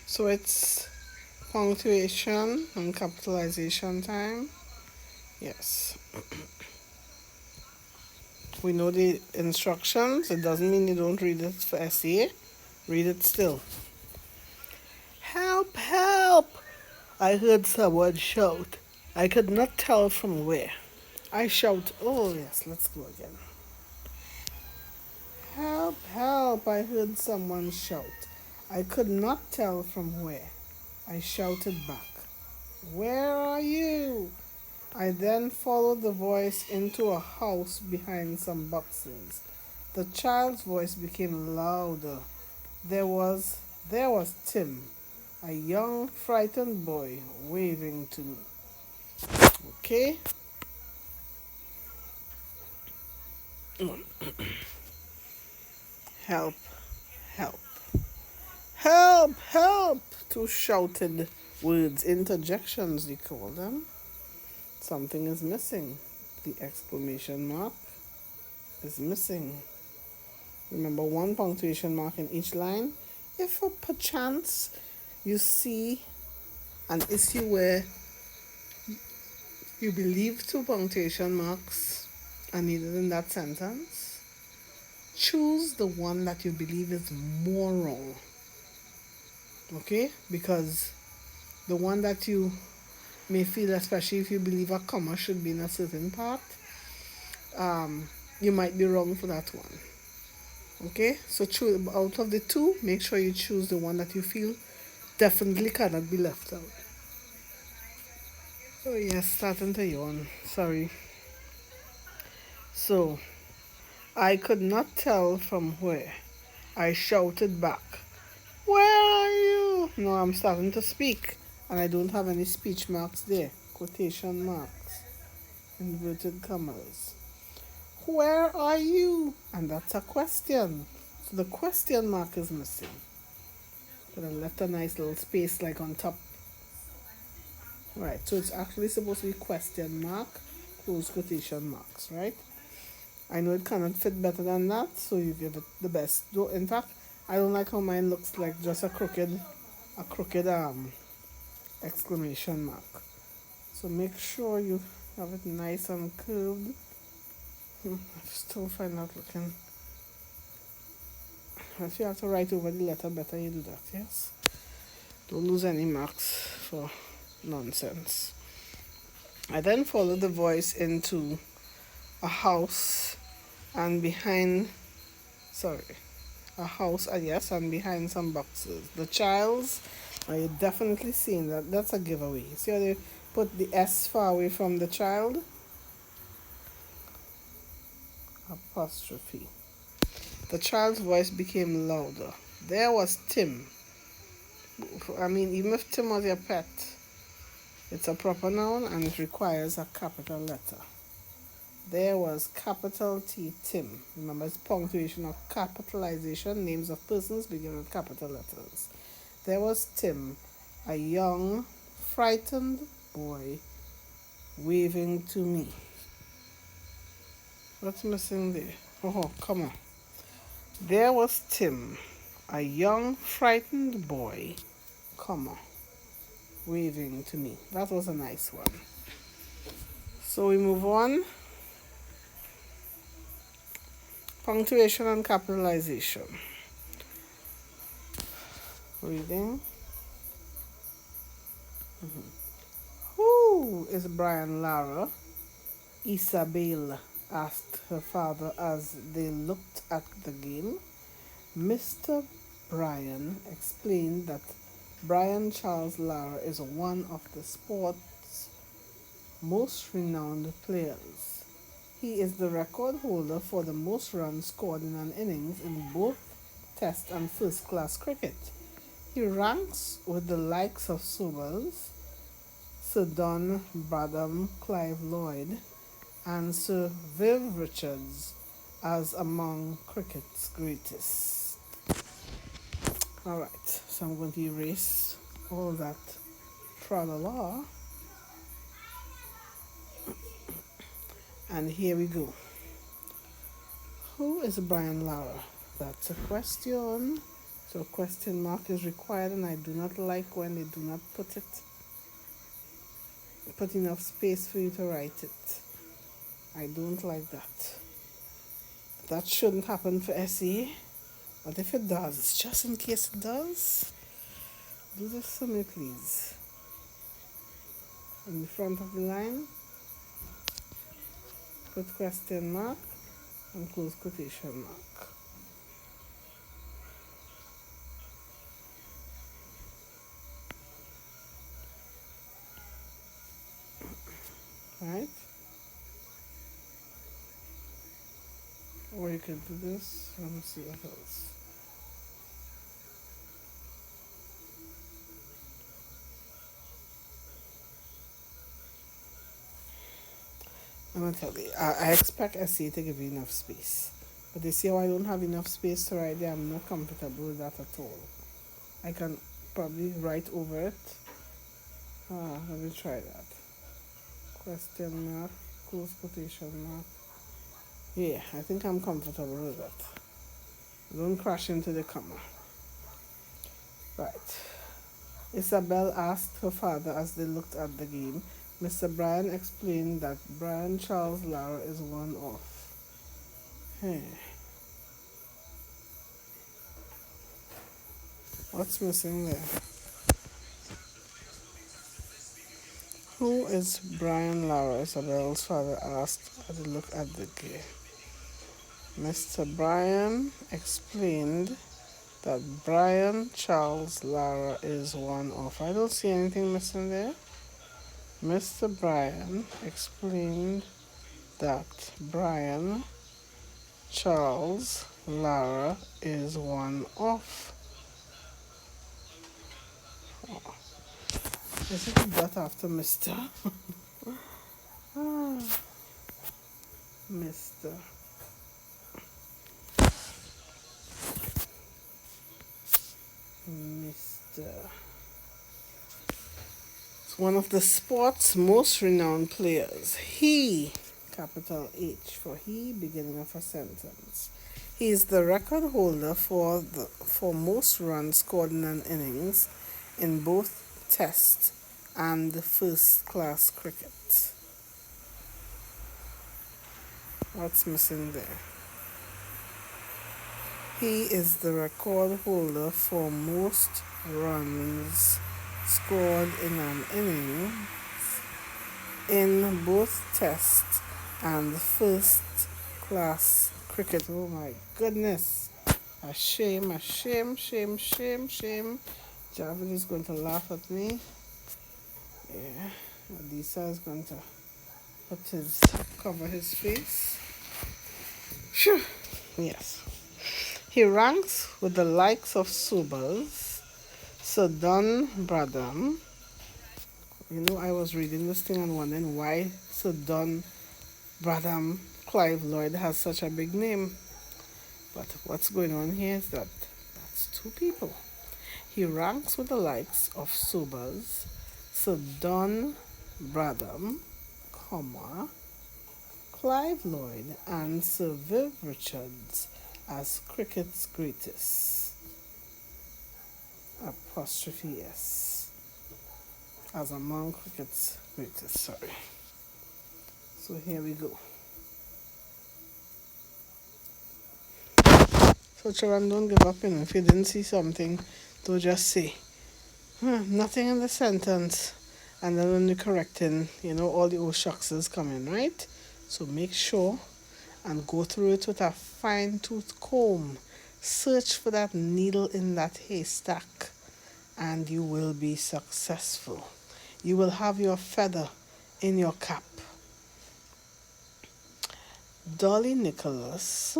So it's punctuation and capitalization time. Yes. We know the instructions. It doesn't mean you don't read it for essay. Read it still. Help, help! I heard someone shout. I could not tell from where. I shout, oh yes, let's go again. Help, help! I heard someone shout. I could not tell from where. I shouted back. Where are you? I then followed the voice into a house behind some boxes. The child's voice became louder. There was there was Tim, a young frightened boy waving to me. Okay? Help, help. Help, help! Two shouted words, interjections they call them. Something is missing. The exclamation mark is missing. Remember, one punctuation mark in each line. If perchance you see an issue where you believe two punctuation marks are needed in that sentence, choose the one that you believe is more wrong. Okay? Because the one that you may feel, especially if you believe a comma should be in a certain part, you might be wrong for that one. Okay? So choose out of the two, make sure you choose the one that you feel definitely cannot be left out. Oh yes, starting to yawn. Sorry. So I could not tell from where. I shouted back. Where are you? No, I'm starting to speak. And I don't have any speech marks there. Quotation marks. Inverted commas. Where are you? And that's a question. So the question mark is missing. But I left a nice little space like on top. Right, so it's actually supposed to be question mark, close quotation marks, right? I know it cannot fit better than that, so you give it the best. Though, in fact, I don't like how mine looks like just a crooked exclamation mark. So make sure you have it nice and curved. I still find that looking. If you have to write over the letter, better you do that. Yes. Don't lose any marks for nonsense. I then followed the voice into a house and behind. Sorry. A house, yes, and behind some boxes. The child's, are you definitely seeing that? That's a giveaway. See how they put the S far away from the child? Apostrophe. The child's voice became louder. There was Tim. I mean, even if Tim was your pet, it's a proper noun and it requires a capital letter. There was capital T, Tim. Remember, it's punctuation or capitalization. Names of persons begin with capital letters. There was Tim, a young, frightened boy, waving to me. What's missing there? Oh, come on. There was Tim, a young, frightened boy, comma, waving to me. That was a nice one. So we move on. Punctuation and capitalization. Reading. Who is Brian Lara? Isabel asked her father as they looked at the game. Mr. Bryan explained that Brian Charles Lara is one of the sport's most renowned players. He is the record holder for the most runs scored in an innings in both Test and first class cricket. He ranks with the likes of Sobers, Sir Don Bradham, Clive Lloyd, and Sir Viv Richards as among cricket's greatest. Alright, so I'm going to erase all that tra-la-la. And here we go. Who is Brian Lara? That's a question. So question mark is required, and I do not like when they do not put enough space for you to write it. I don't like that. That shouldn't happen for SE, but if it does, just in case it does, do this for me, please. In the front of the line, put question mark and close quotation mark. Right? Or you can do this. Let me see what else. I'm gonna tell you, I expect SE to give you enough space. But you see how I don't have enough space to write there? I'm not comfortable with that at all. I can probably write over it. Let me try that. Question mark, close quotation mark. Yeah, I think I'm comfortable with that. Don't crash into the comma. Right. Isabel asked her father as they looked at the game. Mr. Bryan explained that Brian Charles Lara is one off. Hey. What's missing there? Who is Brian Lara? Isabel's father asked as they looked at the game. Mr. Bryan explained that Brian Charles Lara is one off. I don't see anything missing there. Mr. Bryan explained that Brian Charles Lara is one off. Oh, is it that after Mr.? Ah, Mr. Mr. One of the sport's most renowned players. He, capital H for he, beginning of a sentence. He is the record holder for most runs scored in an innings in both Test and first class cricket. What's missing there? He is the record holder for most runs scored in an inning in both Test and first class cricket. Oh my goodness. A shame, a shame, shame, shame, shame. Javid is going to laugh at me. Yeah. Adisa is going to cover his face. Phew. Yes. He ranks with the likes of Sobers, Sir Don Bradham. You know, I was reading this thing and wondering why Sir Don Bradham Clive Lloyd has such a big name. But what's going on here is that that's two people. He ranks with the likes of Sobers, Sir Don Bradham, Clive Lloyd, and Sir Viv Richards as cricket's greatest. Apostrophe S. As among cricket's greatest, sorry. So here we go. So children, don't give up, you know. If you didn't see something, don't just say, nothing in the sentence. And then when you're correcting, you know, all the old shucks is coming, right? So make sure and go through it with a fine-tooth comb. Search for that needle in that haystack, and you will be successful. You will have your feather in your cap. Dolly Nicholas,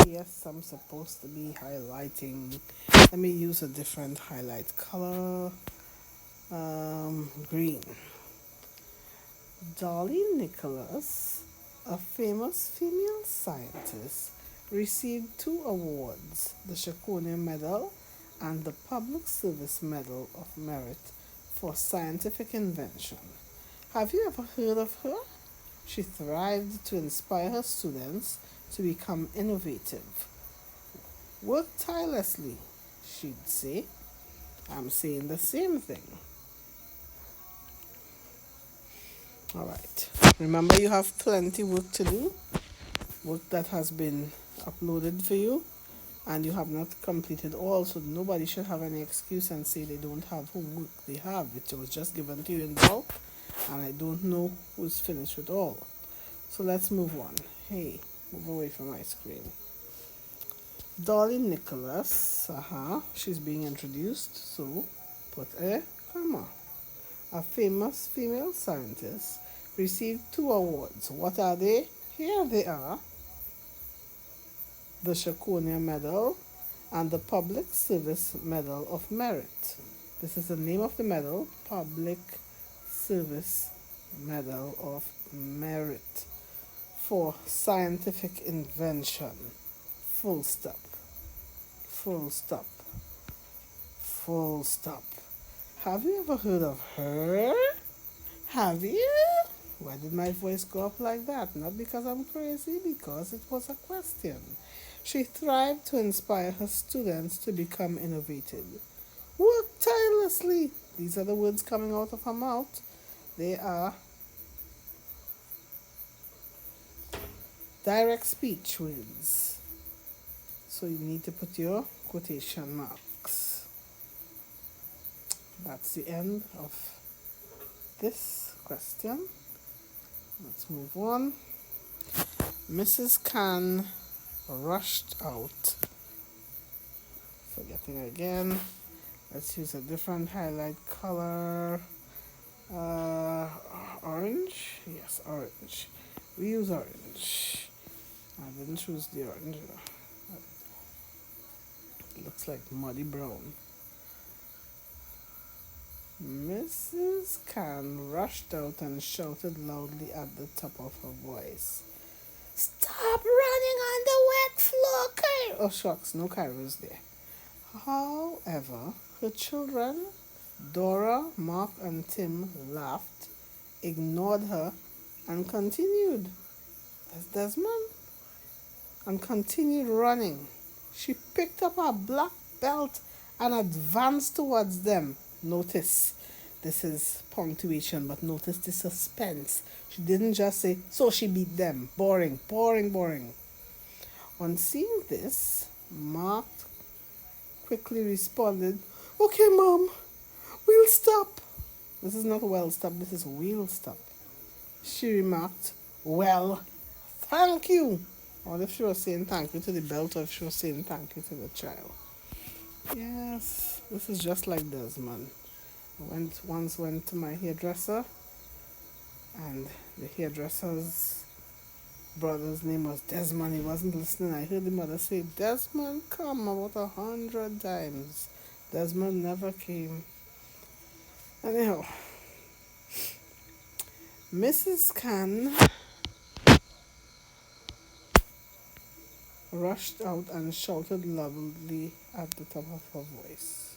yes, I'm supposed to be highlighting. Let me use a different highlight color. Green. Dolly Nicholas, a famous female scientist, received 2 awards, the Shakoni Medal and the Public Service Medal of Merit for scientific invention. Have you ever heard of her? She thrived to inspire her students to become innovative. Work tirelessly, she'd say. I'm saying the same thing. All right. Remember, you have plenty work to do, work that has been uploaded for you, and you have not completed all, so nobody should have any excuse and say they don't have homework. They have. It was just given to you in bulk, and I don't know who's finished with all. So let's move on. Hey, move away from my screen. Dolly Nicholas, she's being introduced, so put a comma. A famous female scientist received 2 awards. What are they? Here they are: the Shakonia Medal and the Public Service Medal of Merit. This is the name of the medal: Public Service Medal of Merit for scientific invention. Full stop. Full stop. Full stop. Have you ever heard of her? Have you? Why did my voice go up like that? Not because I'm crazy, because it was a question. She thrived to inspire her students to become innovative. Work tirelessly. These are the words coming out of her mouth. They are direct speech words. So you need to put your quotation marks. That's the end of this question. Let's move on. Mrs. Khan rushed out. Forgetting again. Let's use a different highlight color. Orange? Yes, orange. We use orange. I didn't choose the orange. It looks like muddy brown. Mrs. Khan rushed out and shouted loudly at the top of her voice, "Stop running on the wet floor, Cairo!" Oh, shucks, no Cairo's there. However, her children, Dora, Mark, and Tim, laughed, ignored her, and continued. That's Desmond. And continued running. She picked up her black belt and advanced towards them. Notice, this is punctuation, but notice the suspense. She didn't just say, so she beat them. Boring, boring, boring. On seeing this, Mark quickly responded, "Okay, Mom, we'll stop." This is not well stop, this is we'll stop. She remarked, "Well, thank you." Or if she was saying thank you to the belt, or if she was saying thank you to the child. Yes, this is just like Desmond. I once went to my hairdresser, and the hairdresser's brother's name was Desmond. He wasn't listening. I heard the mother say, "Desmond, come," about 100 times. Desmond never came. Anyhow, Mrs. Khan rushed out and shouted loudly at the top of her voice.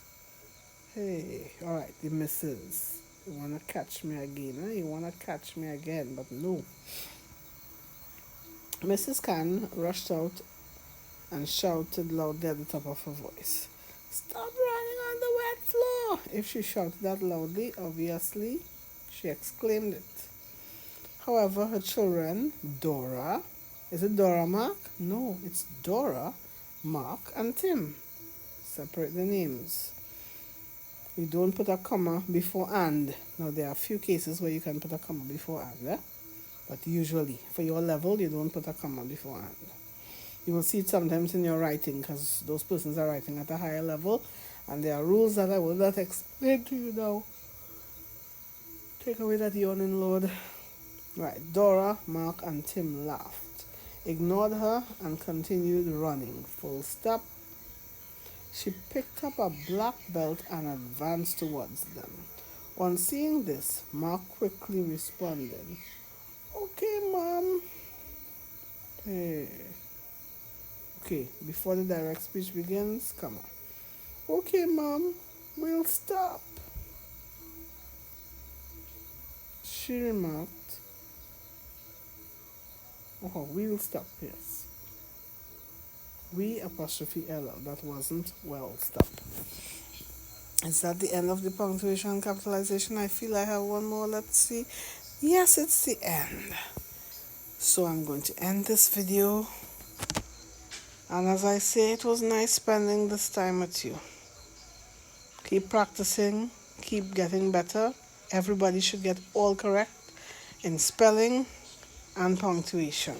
Hey, alright, the missus. You wanna catch me again, eh? You wanna catch me again, but no. Mrs. Khan rushed out and shouted loudly at the top of her voice, "Stop running on the wet floor!" If she shouted that loudly, obviously, she exclaimed it. However, her children, Dora, is it Dora, Mark? No, it's Dora, Mark, and Tim. Separate the names. You don't put a comma before and. Now, there are a few cases where you can put a comma before and, eh? But usually, for your level, you don't put a comma before and. You will see it sometimes in your writing, because those persons are writing at a higher level, and there are rules that I will not explain to you now. Take away that yawning, Lord. Right, Dora, Mark, and Tim laughed, ignored her, and continued running. Full stop. She picked up a black belt and advanced towards them. On seeing this, Mark quickly responded, "Okay, Mom." Hey. Okay, before the direct speech begins, come on. "Okay, Mom, we'll stop," she remarked. Oh, we'll stop, yes. We apostrophe L. That wasn't well. Stop. Is that the end of the punctuation capitalization? I feel I have one more. Let's see. Yes, it's the end. So I'm going to end this video. And as I say, it was nice spending this time with you. Keep practicing, keep getting better. Everybody should get all correct in spelling and punctuation.